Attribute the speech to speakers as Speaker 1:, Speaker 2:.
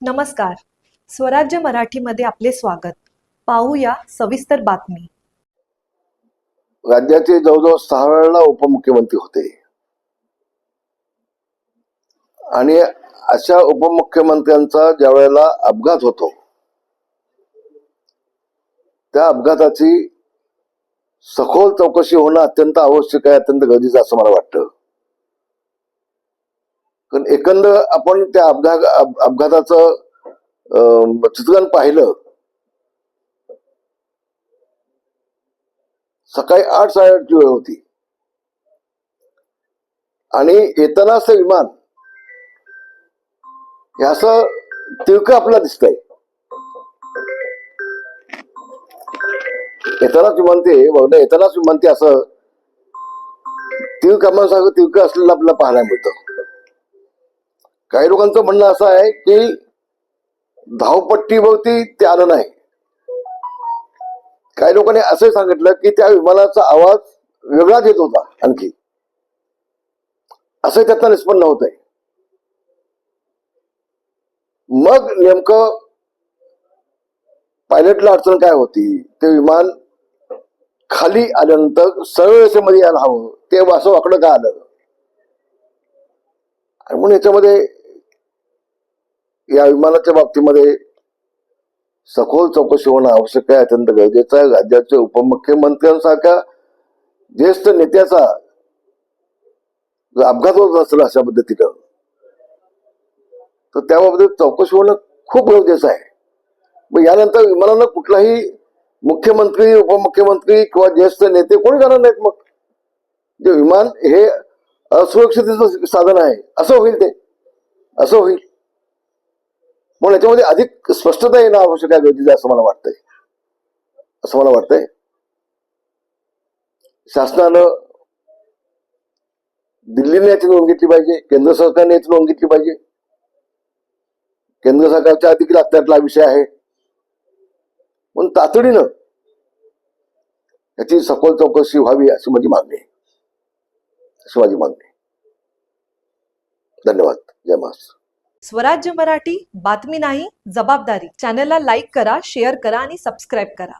Speaker 1: नमस्कार. स्वराज्य मराठीमध्ये आपले स्वागत. पाहूया सविस्तर बातमी.
Speaker 2: राज्याचे जवळजवळ 6 वेळेला उपमुख्यमंत्री होते आणि अशा उपमुख्यमंत्र्यांचा ज्या वेळेला अपघात होतो त्या अपघाताची सखोल चौकशी होणं अत्यंत आवश्यक आहे, अत्यंत गरजेचं असं मला वाटतं. कारण एकंदर आपण त्या अपघाताचं चित्रण पाहिलं. सकाळी 8-8:30ची वेळ होती आणि येताना असं विमान हे असं तिरकं आपल्याला दिसतंय. येतानाच विमान ते असं तिरकमासारखं तिरकं असलेलं आपल्याला पाहायला मिळतं. काही लोकांचं म्हणणं असं आहे की धावपट्टीवरती ते आलं नाही. काही लोकांनी असं सांगितलं की त्या विमानाचा आवाज वेगळाच येत होता आणखी, असं त्यातनं निष्पन्न होत आहे. मग नेमकं पायलटला अडचण काय होती, ते विमान खाली आल्यानंतर सरळ रेषेमध्ये यायला हवं, ते असं वाकडं का आलं. आणि म्हणून याच्यामध्ये या विमानाच्या बाबतीमध्ये सखोल चौकशी होणं आवश्यक आहे, अत्यंत गरजेचं आहे. राज्याच्या उपमुख्यमंत्र्यांसारख्या ज्येष्ठ नेत्याचा जर अपघात होत असेल अशा पद्धतीनं तर त्याबाबत चौकशी होणं खूप गरजेचं आहे. मग यानंतर विमानानं कुठलाही मुख्यमंत्री, उपमुख्यमंत्री किंवा ज्येष्ठ नेते कोणी जाणार नाहीत. मग जे विमान हे असुरक्षितेचं साधन आहे असं होईल, ते असं होईल. म्हणून याच्यामध्ये अधिक स्पष्टता येणं आवश्यक आहे, गरजेचं असं मला वाटतंय. शासनानं दिल्लीने याची नोंद घेतली पाहिजे, केंद्र सरकारने याची नोंद घेतली पाहिजे. केंद्र सरकारच्या देखील त्यातला विषय आहे. म्हणून तातडीनं याची सखोल चौकशी व्हावी अशी माझी मागणी आहे. धन्यवाद. जय महाराष्ट्र.
Speaker 1: स्वराज्य मराठी, बातमी नाही जबाबदारी. चॅनलला लाईक करा, शेअर करा आणि सबस्क्राईब करा.